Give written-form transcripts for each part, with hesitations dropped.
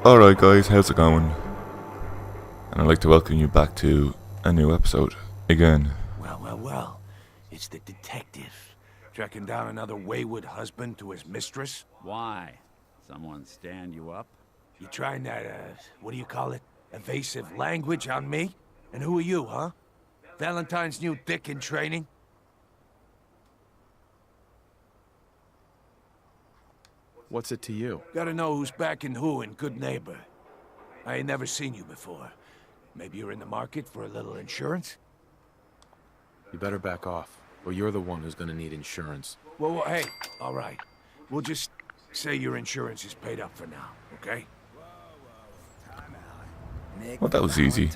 Alright guys, how's it going? And I'd like to welcome you back to a new episode. Again. Well. It's the detective. Tracking down another wayward husband to his mistress? Why? Someone stand you up? You trying that, what do you call it? Evasive language on me? And who are you, huh? Valentine's new dick in training? What's it to you? Gotta know who's backing who in Good Neighbor. I ain't never seen you before. Maybe you're in the market for a little insurance? You better back off, or you're the one who's gonna need insurance. Well, hey, all right. We'll just say your insurance is paid up for now, okay? Well, that was easy.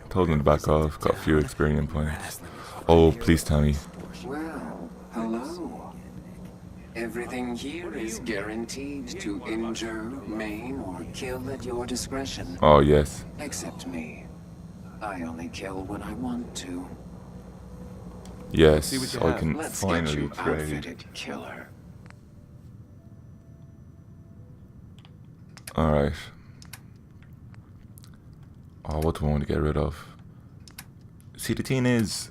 Told him to back off, got a few experience points. Oh, please tell me. Well, hello. Everything here is guaranteed to injure, maim, or kill at your discretion. Oh, yes. Except me. I only kill when I want to. Yes, See what you I have. can Let's get finally you trade. outfitted, killer. Alright. Oh, what do I want to get rid of? See, the thing is...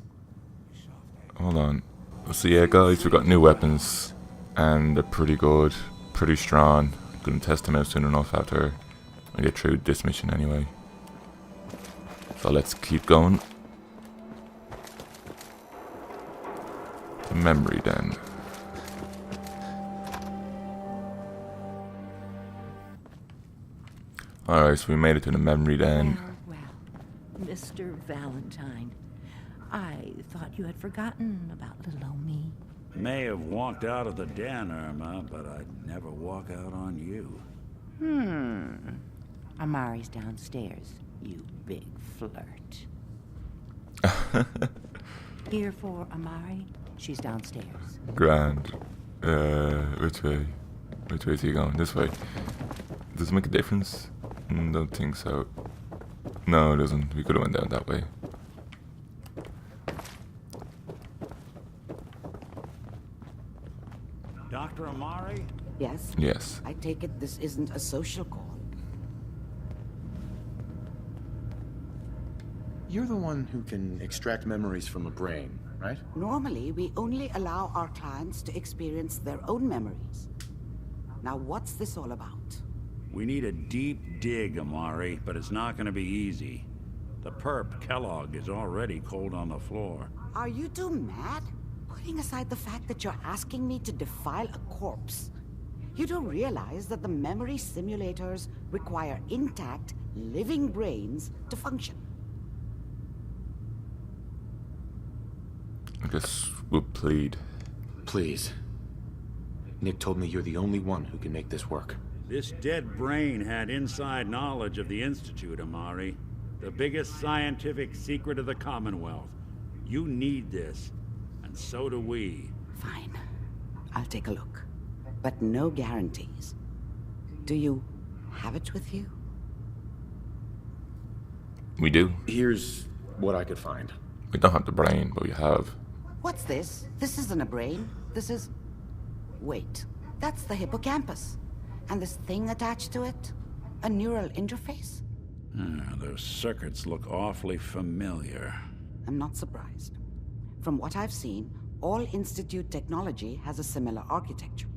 Hold on. So yeah, guys, we got new weapons. And they're pretty good. Pretty strong. I'm going to test them out soon enough after I get through this mission anyway. So let's keep going. The memory den. Alright, so we made it to the memory den. Well, Mr. Valentine, I thought you had forgotten about little old me. May have walked out of the den, Irma, but I'd never walk out on you. Amari's downstairs, you big flirt. Here for Amari, she's downstairs. Grand. Which way? Which way is he going? This way. Does it make a difference? Don't think so. No, it doesn't. We could have went down that way. Dr. Amari? Yes? Yes. I take it this isn't a social call. You're the one who can extract memories from a brain, right? Normally, we only allow our clients to experience their own memories. Now, what's this all about? We need a deep dig, Amari, but it's not gonna be easy. The perp, Kellogg, is already cold on the floor. Are you two mad? Putting aside the fact that you're asking me to defile a corpse, you don't realize that the memory simulators require intact, living brains to function. I guess we'll plead. Please. Nick told me you're the only one who can make this work. This dead brain had inside knowledge of the Institute, Amari. The biggest scientific secret of the Commonwealth. You need this, and so do we. Fine. I'll take a look. But no guarantees. Do you have it with you? We do. Here's what I could find. We don't have the brain, but we have. What's this? This isn't a brain. This is... Wait. That's the hippocampus. And this thing attached to it? A neural interface? Those circuits look awfully familiar. I'm not surprised. From what I've seen, all Institute technology has a similar architecture.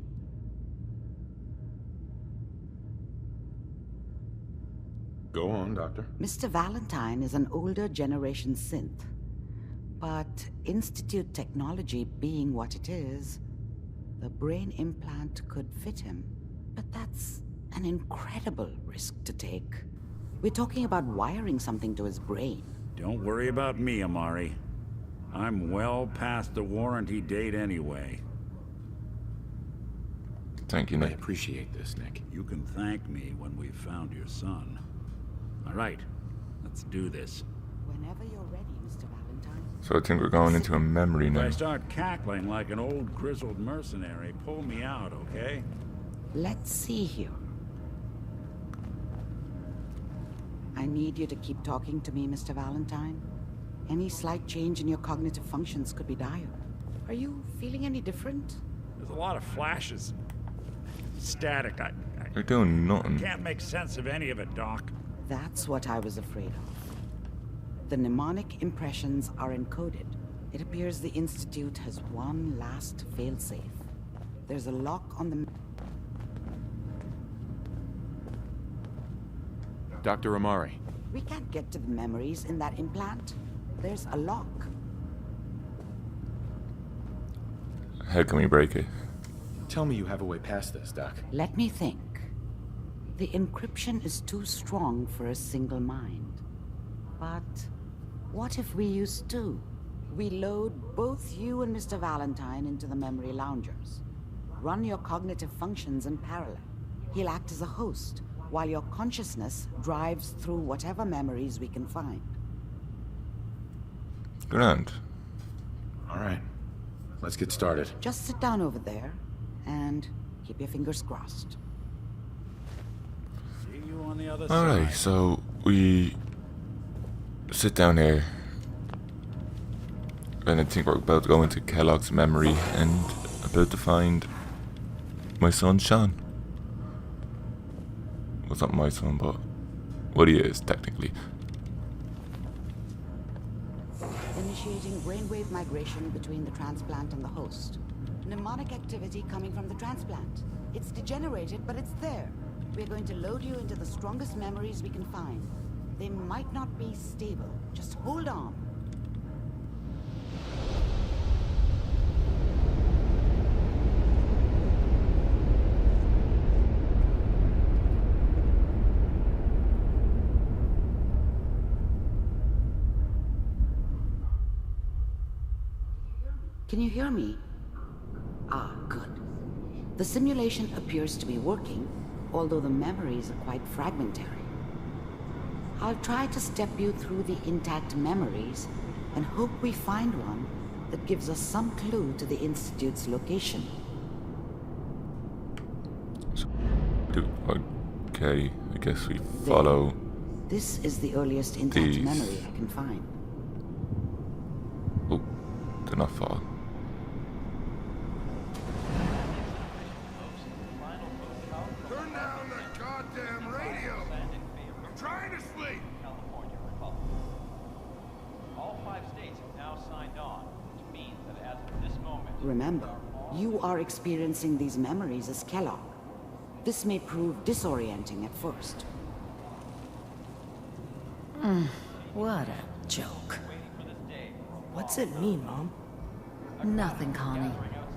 Go on, Doctor. Mr. Valentine is an older generation synth. But Institute technology being what it is, the brain implant could fit him. But that's an incredible risk to take. We're talking about wiring something to his brain. Don't worry about me, Amari. I'm well past the warranty date anyway. Thank you, I Nick. appreciate this, Nick. You can thank me when we've found your son. All right, let's do this. Whenever you're ready, Mr. Valentine. So I think we're going into a memory If I now. start cackling like an old grizzled mercenary, pull me out, okay? Let's see here. I need you to keep talking to me, Mr. Valentine. Any slight change in your cognitive functions could be dire. Are you feeling any different? There's a lot of flashes. Static. They're doing nothing. Can't make sense of any of it, Doc. That's what I was afraid of. The mnemonic impressions are encoded. It appears the Institute has one last failsafe. There's a lock on the... Dr. Amari. We can't get to the memories in that implant. There's a lock. How can we break it? Tell me you have a way past this, Doc. Let me think. The encryption is too strong for a single mind. But what if we use two? We load both you and Mr. Valentine into the memory loungers. Run your cognitive functions in parallel. He'll act as a host, while your consciousness drives through whatever memories we can find. Grand. All right. Let's get started. Just sit down over there and keep your fingers crossed. See you on the other Alright, side. so we sit down here. And I think we're about to go into Kellogg's memory and about to find my son Sean. Well, it's not my son, but what he is, technically. Initiating brainwave migration between the transplant and the host. Mnemonic activity coming from the transplant. It's degenerated, but it's there. We're going to load you into the strongest memories we can find. They might not be stable. Just hold on. Can you hear me? Ah, good. The simulation appears to be working, although the memories are quite fragmentary. I'll try to step you through the intact memories and hope we find one that gives us some clue to the Institute's location. Okay, I guess we follow. This is the earliest intact These. memory I can find. Oh, did not fall. Turn down the goddamn radio! I'm trying to sleep! California Republic. All 5 states have now signed on, which means that as of this moment... Remember, you are experiencing these memories as Kellogg. This may prove disorienting at first. What a joke. What's it mean, Mom? Nothing, Connie.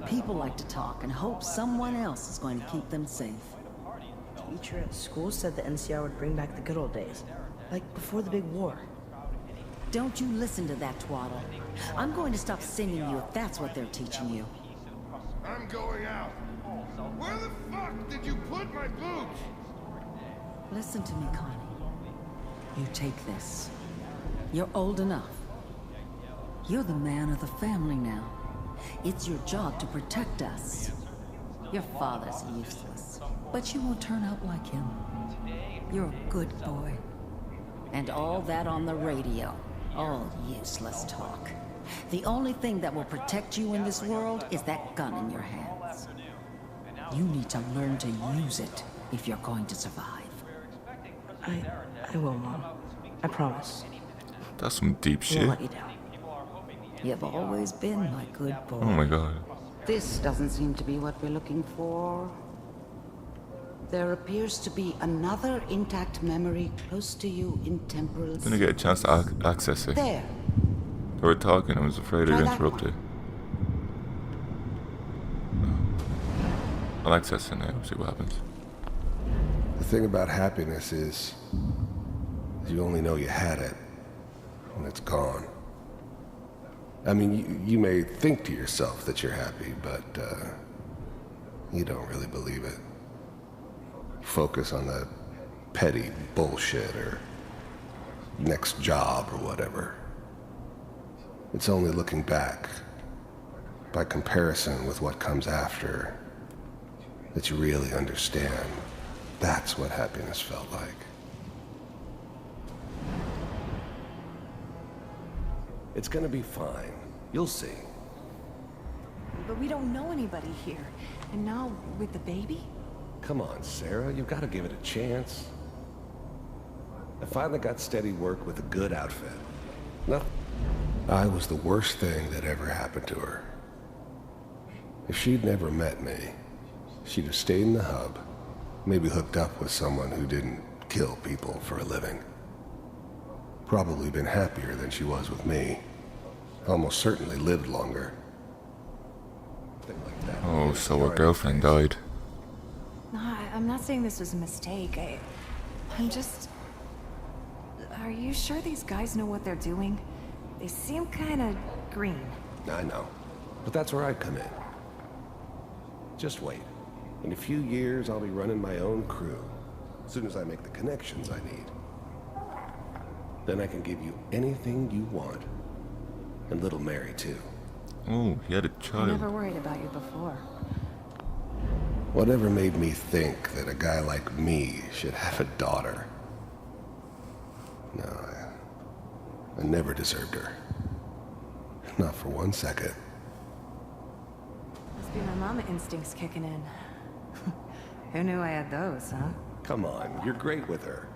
People like to talk and hope someone else is going to keep them safe. Teacher at school said the NCR would bring back the good old days. Like before the big war. Don't you listen to that twaddle. I'm going to stop singing you if that's what they're teaching you. I'm going out. Where the fuck did you put my boots? Listen to me, Connie. You take this. You're old enough. You're the man of the family now. It's your job to protect us. Your father's useless, but you won't turn out like him. You're a good boy. And all that on the radio, all useless talk. The only thing that will protect you in this world is that gun in your hands. You need to learn to use it if you're going to survive. I will, Mom. I promise. That's some deep I shit. won't let you down. You've always been my good boy. Oh my god. This doesn't seem to be what we're looking for. There appears to be another intact memory close to you in temporal Didn't get a chance to access it. There. They were talking, I was afraid Try I'd that interrupt one. it. I'll access it now, see what happens. The thing about happiness is you only know you had it when it's gone. I mean, you may think to yourself that you're happy, but you don't really believe it. Focus on that petty bullshit or next job or whatever. It's only looking back, by comparison with what comes after, that you really understand. That's what happiness felt like. It's gonna be fine. You'll see. But we don't know anybody here. And now, with the baby? Come on, Sarah, you've got to give it a chance. I finally got steady work with a good outfit. Nothing. I was the worst thing that ever happened to her. If she'd never met me, she'd have stayed in the hub, maybe hooked up with someone who didn't kill people for a living. Probably been happier than she was with me. Almost certainly lived longer. Thing like that. Oh, so her girlfriend died. No, I'm not saying this was a mistake. I'm just... Are you sure these guys know what they're doing? They seem kind of green. I know, but that's where I come in. Just wait. In a few years, I'll be running my own crew. As soon as I make the connections I need. Then I can give you anything you want. And little Mary, too. Oh, he had a I child. never worried about you before. Whatever made me think that a guy like me should have a daughter? No, I never deserved her. Not for 1 second. Must be my mama instincts kicking in. Who knew I had those, huh? Come on, you're great with her.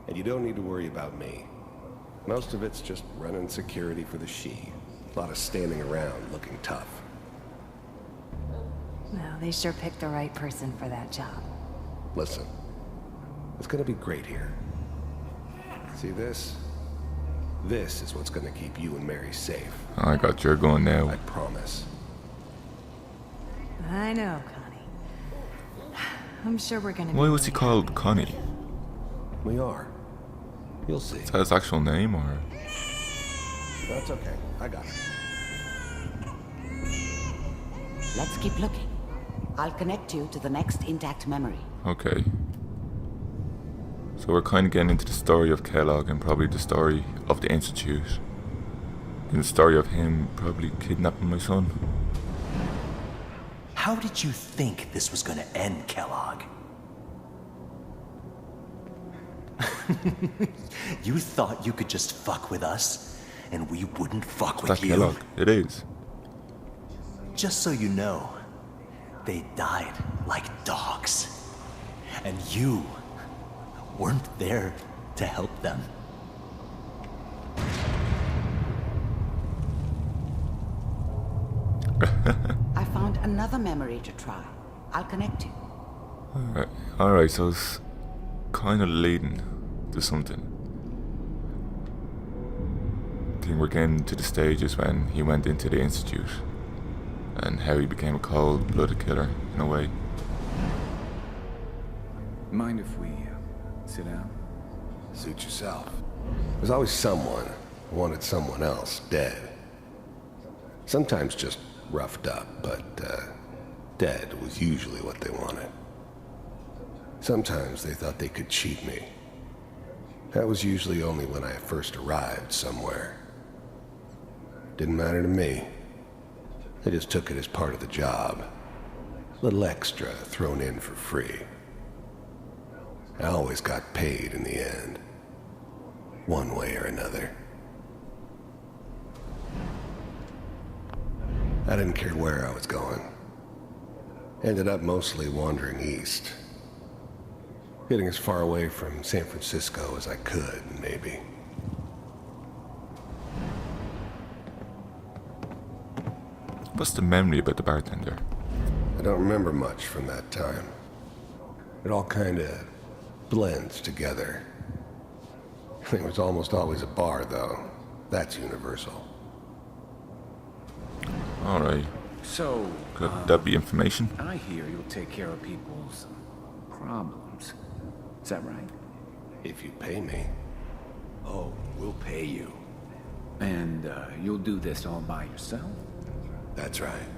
And you don't need to worry about me. Most of it's just running security for the she. A lot of standing around looking tough. No, they sure picked the right person for that job. Listen, it's gonna be great here. See this? This is what's gonna keep you and Mary safe. I got your gun now. I promise. I know, Connie. I'm sure we're gonna. Why was he called Connie? We are. You'll see. Is that his actual name, or? That's okay. I got it. Let's keep looking. I'll connect you to the next intact memory. Okay. So we're kind of getting into the story of Kellogg and probably the story of the Institute. And the story of him probably kidnapping my son. How did you think this was gonna end, Kellogg? You thought you could just fuck with us, and we wouldn't fuck with That you? Kellogg, it is. Just so you know, they died like dogs. And you weren't there to help them. I found another memory to try. I'll connect you. Alright, so it's kind of leading to something. I think we're getting to the stages when he went into the Institute and how he became a cold-blooded killer, in a way. Mind if we sit down? Suit yourself. There's always someone who wanted someone else dead. Sometimes just roughed up, but dead was usually what they wanted. Sometimes they thought they could cheat me. That was usually only when I first arrived somewhere. Didn't matter to me. They just took it as part of the job. A little extra thrown in for free. I always got paid in the end. One way or another. I didn't care where I was going. Ended up mostly wandering east. Getting as far away from San Francisco as I could, maybe. What's the memory about the bartender? I don't remember much from that time. It all kind of blends together. It was almost always a bar, though. That's universal. Alright. So, Could that be information? I hear you'll take care of people's problems. Is that right? If you pay me. Oh, we'll pay you. And you'll do this all by yourself? That's right.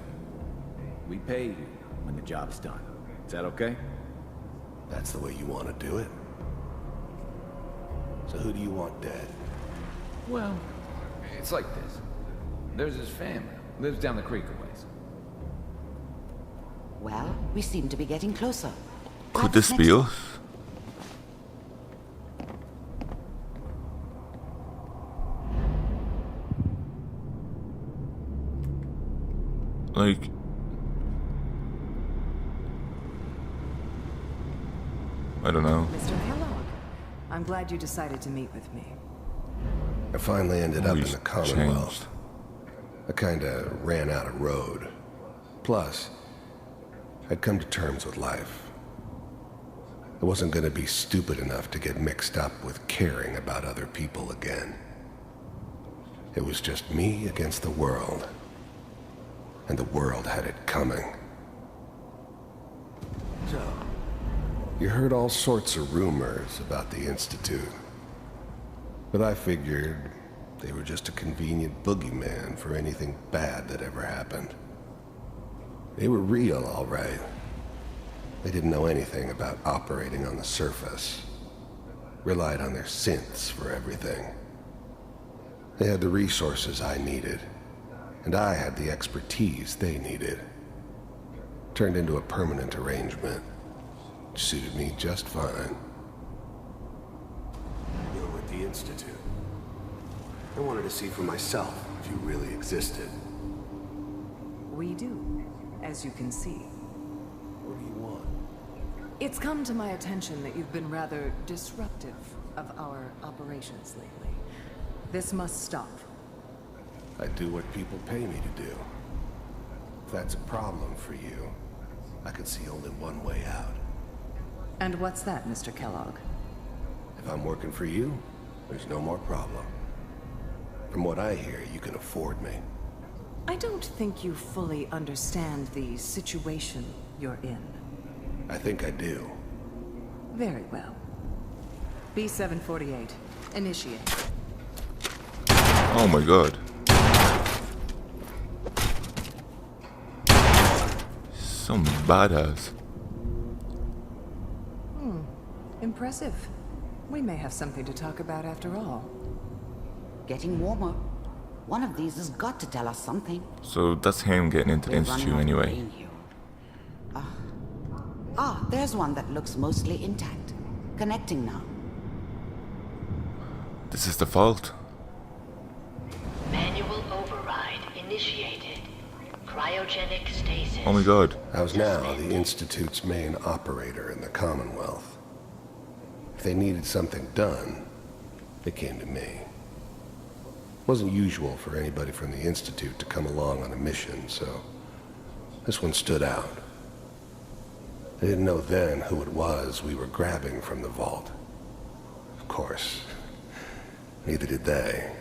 We pay you when the job's done. Is that okay? That's the way you want to do it. So who do you want dead? Well, it's like this. There's his family. Lives down the creek a ways. Well, we seem to be getting closer. Could this be us? Like, I don't know. Mr. Kellogg, I'm glad you decided to meet with me. I finally ended up in he's the Commonwealth. changed. I kinda ran out of road. Plus, I'd come to terms with life. I wasn't gonna be stupid enough to get mixed up with caring about other people again. It was just me against the world. And the world had it coming. So, You heard all sorts of rumors about the Institute. But I figured they were just a convenient boogeyman for anything bad that ever happened. They were real, all right. They didn't know anything about operating on the surface. Relied on their synths for everything. They had the resources I needed, and I had the expertise they needed. Turned into a permanent arrangement. Suited me just fine. You're with the Institute. I wanted to see for myself if you really existed. We do, as you can see. What do you want? It's come to my attention that you've been rather disruptive of our operations lately. This must stop. I do what people pay me to do. If that's a problem for you, I could see only one way out. And what's that, Mr. Kellogg? If I'm working for you, there's no more problem. From what I hear, you can afford me. I don't think you fully understand the situation you're in. I think I do. Very well. B-748, initiate. Oh my god. Some badass. Impressive. We may have something to talk about after all. Getting warmer. One of these has got to tell us something. So that's him getting into the We're running Institute out of anyway. brain here. There's one that looks mostly intact. Connecting now. This is the fault. Manual override initiated. Cryogenic stasis. Oh my god. I was now the Institute's main operator in the Commonwealth. If they needed something done, they came to me. It wasn't usual for anybody from the Institute to come along on a mission, so this one stood out. I didn't know then who it was we were grabbing from the vault. Of course, neither did they.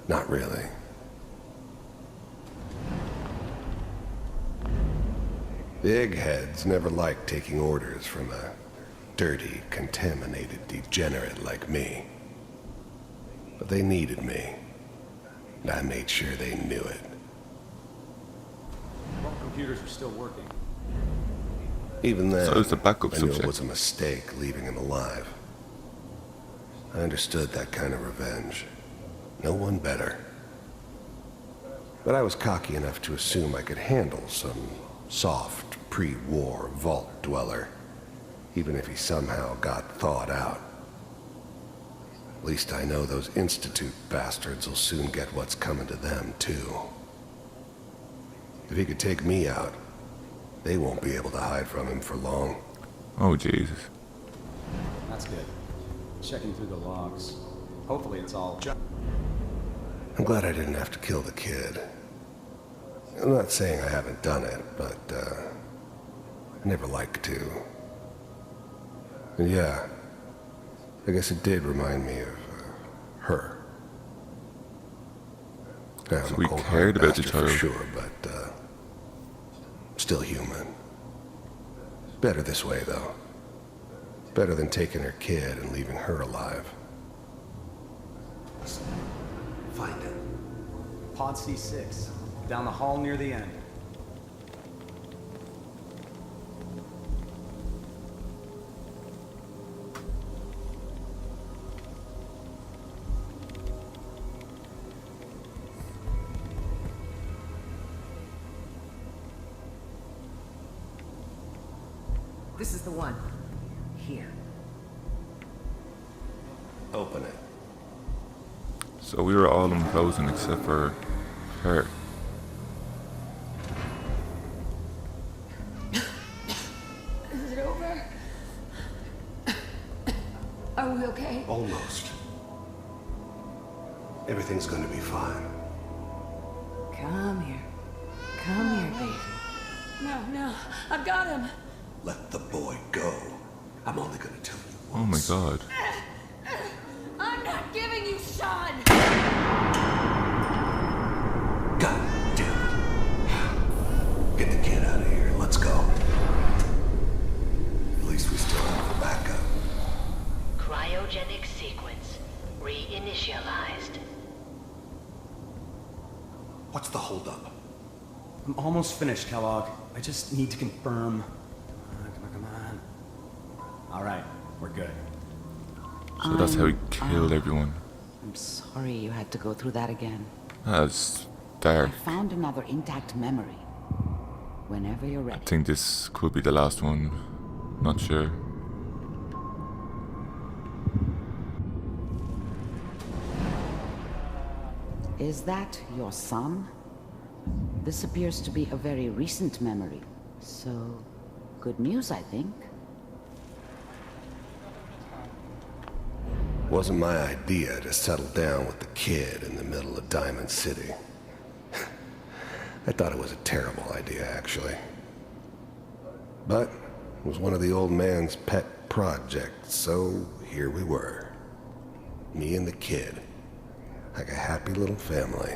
Not really. The eggheads never liked taking orders from a dirty, contaminated degenerate like me. But they needed me, and I made sure they knew it. All computers are still working. Even then, So it's a backup I knew it subject. was a mistake leaving him alive. I understood that kind of revenge. No one better. But I was cocky enough to assume I could handle some soft, pre-war vault dweller, even if he somehow got thawed out. At least I know those Institute bastards will soon get what's coming to them, too. If he could take me out, they won't be able to hide from him for long. Oh Jesus. That's good. Checking through the logs. Hopefully it's all... I'm glad I didn't have to kill the kid. I'm not saying I haven't done it, but, I never like to. And yeah, I guess it did remind me of, her. Yeah, So I'm a we cold-hearted cared about the bastard for child. sure, but, still human. Better this way, though. Better than taking her kid and leaving her alive. Find it. Pod C6. Down the hall near the end. This is the one. Here. Open it. So we were all imposing except for her. Is it over? Are we okay? Almost. Everything's gonna be fine. Come here. Come here, baby. No, I've got him. Let the boy go. I'm only gonna tell you Oh my god. I'm not giving you Sean. God damn it. Get the kid out of here. Let's go. At least we still have a backup. Cryogenic sequence reinitialized. What's the holdup? I'm almost finished, Kellogg. I just need to confirm. Come on. All right, we're good. So that's how he killed everyone. I'm sorry you had to go through that again. That's dark. I found another intact memory. Whenever you're I ready. think this could be the last one. Not sure. Is that your son? This appears to be a very recent memory. So, good news, I think. Wasn't my idea to settle down with the kid in the middle of Diamond City. I thought it was a terrible idea, actually. But it was one of the old man's pet projects, so here we were. Me and the kid. Like a happy little family.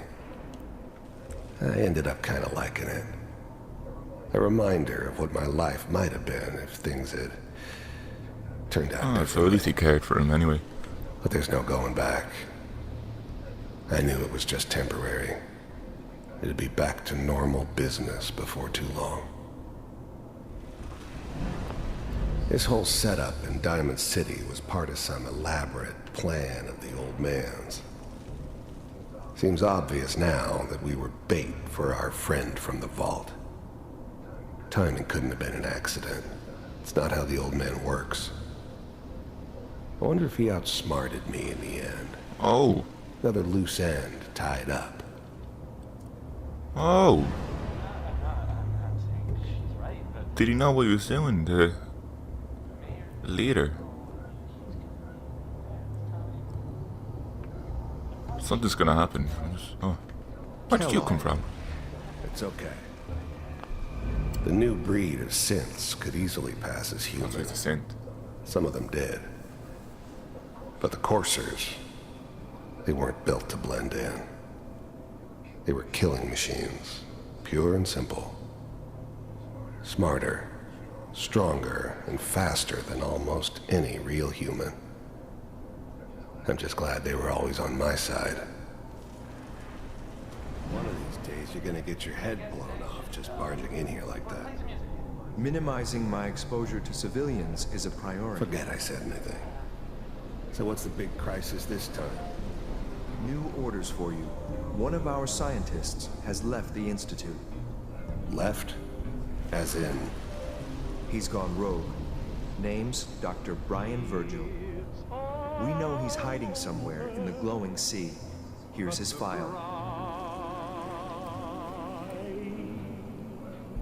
I ended up kind of liking it. A reminder of what my life might have been if things had turned out differently. So at least he cared for him anyway. But there's no going back. I knew it was just temporary. It'd be back to normal business before too long. This whole setup in Diamond City was part of some elaborate plan of the old man's. Seems obvious now that we were bait for our friend from the vault. Timing couldn't have been an accident. It's not how the old man works. I wonder if he outsmarted me in the end. Oh. Another loose end tied up. Oh. Did he know what he was doing? The leader. Something's gonna happen. Oh. Where did you come from? It's okay. The new breed of synths could easily pass as human. It's a synth. Some of them did. But the coursers, they weren't built to blend in. They were killing machines, pure and simple. Smarter, stronger, and faster than almost any real human. I'm just glad they were always on my side. One of these days, you're gonna get your head blown off just barging in here like that. Minimizing my exposure to civilians is a priority. Forget I said anything. So what's the big crisis this time? New orders for you. One of our scientists has left the Institute. Left? As in? He's gone rogue. Name's Dr. Brian Virgil. We know he's hiding somewhere in the glowing sea. Here's his file.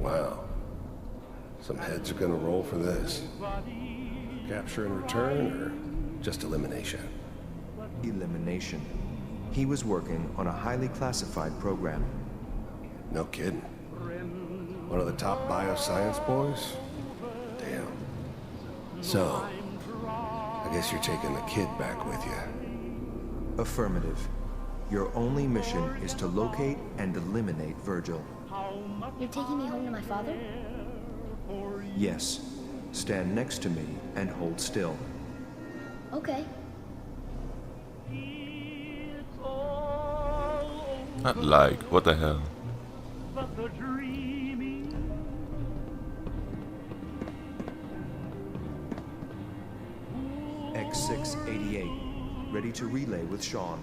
Wow. Some heads are gonna roll for this. Capture and return, or just elimination? Elimination. He was working on a highly classified program. No kidding. One of the top bioscience boys? Damn. So, I guess you're taking the kid back with you. Affirmative. Your only mission is to locate and eliminate Virgil. You're taking me home to my father? Yes. Stand next to me and hold still. Okay. Not like, what the hell? X688. Ready to relay with Sean.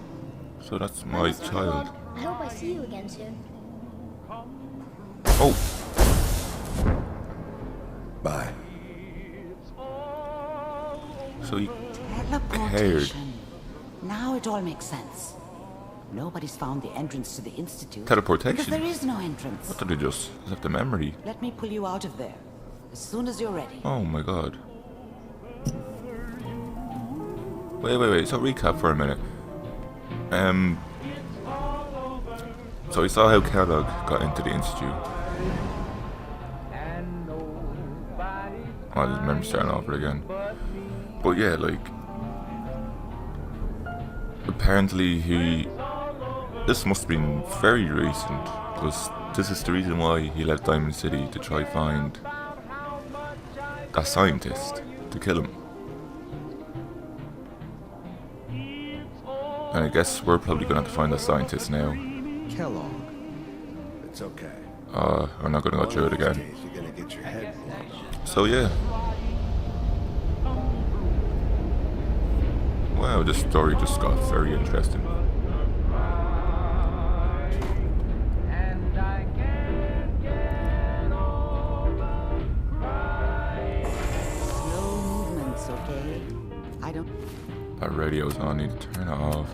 So that's my child. I hope I see you again soon. Oh! Bye. So he cared. Teleportation. Now it all makes sense. Nobody's found the entrance to the Institute. Teleportation? Because there is no entrance. What did he just left the memory? Let me pull you out of there. As soon as you're ready. Oh my god. Wait. So recap for a minute. So we saw how Kellogg got into the Institute. I just remember starting over again. But yeah, like, apparently this must have been very recent, because this is the reason why he left Diamond City, to try find that scientist to kill him. And I guess we're probably gonna have to find that scientist now. Kellogg. It's okay. We're not gonna go through it again. You're gonna get your head blown. So yeah. Wow, this story just got very interesting. Slow movements, okay? I don't That radio's on, I need to turn it off.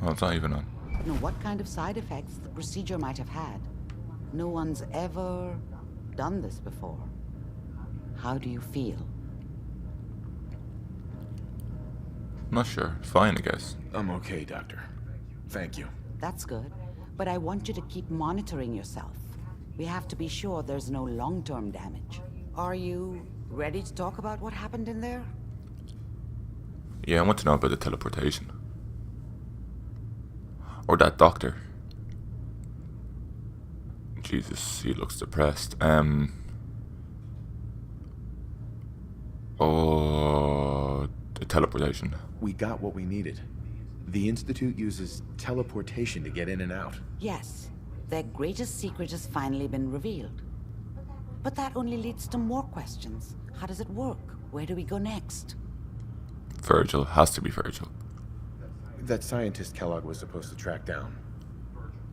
Oh, it's not even on. know what kind of side effects the procedure might have had. No one's ever done this before. How do you feel? Not sure. Fine, I guess. I'm okay, Doctor. Thank you. That's good, but I want you to keep monitoring yourself. We have to be sure there's no long-term damage. Are you ready to talk about what happened in there? Yeah, I want to know about the teleportation. Or that doctor. Jesus, he looks depressed. Oh, the teleportation. We got what we needed. The Institute uses teleportation to get in and out. Yes, their greatest secret has finally been revealed. But that only leads to more questions. How does it work? Where do we go next? Virgil. Has to be Virgil. That scientist Kellogg was supposed to track down.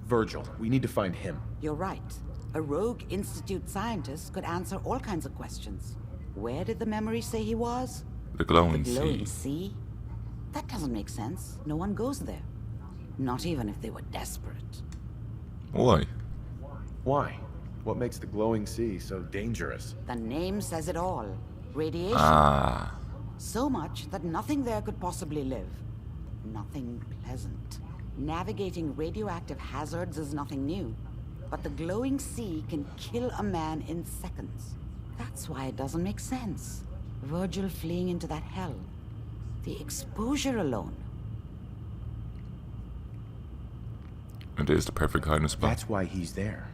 Virgil. We need to find him. You're right. A rogue Institute scientist could answer all kinds of questions. Where did the memory say he was? The glowing The glowing sea. sea? That doesn't make sense. No one goes there. Not even if they were desperate. Why? Why? What makes the glowing sea so dangerous? The name says it all. Radiation. Ah. So much that nothing there could possibly live. Nothing pleasant. Navigating radioactive hazards is nothing new. But the glowing sea can kill a man in seconds. That's why it doesn't make sense. Virgil fleeing into that hell. The exposure alone. It is the perfect hiding spot. That's why he's there.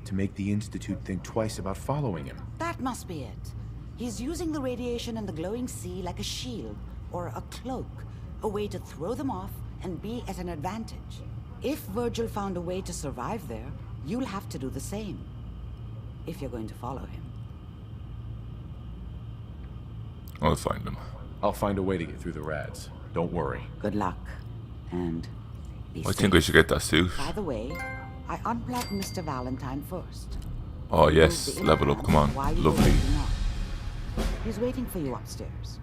To make the Institute think twice about following him. That must be it. He's using the radiation and the glowing sea like a shield or a cloak, a way to throw them off and be at an advantage. If Virgil found a way to survive there, you'll have to do the same. If you're going to follow him. I'll find him. I'll find a way to get through the rads. Don't worry. Good luck. And be I safe. think we should get that suit. By the way, I unplugged Mr. Valentine first. Oh yes, Remove the level up, come on. implants while you were Lovely. waking up. He's waiting for you upstairs.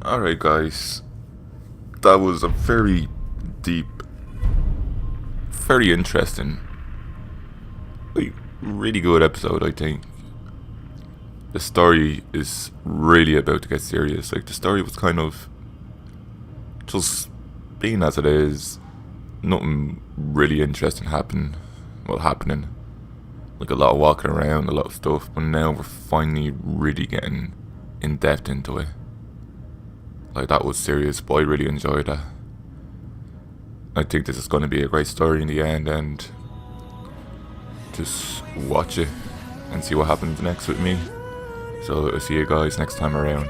Alright guys, that was a very deep, very interesting, like, really good episode, I think. The story is really about to get serious. Like, the story was kind of just being as it is. Nothing really interesting happening. Like a lot of walking around, a lot of stuff, but now we're finally really getting in depth into it. Like, that was serious, but I really enjoyed that. I think this is going to be a great story in the end, and just watch it and see what happens next with me. So I'll see you guys next time around.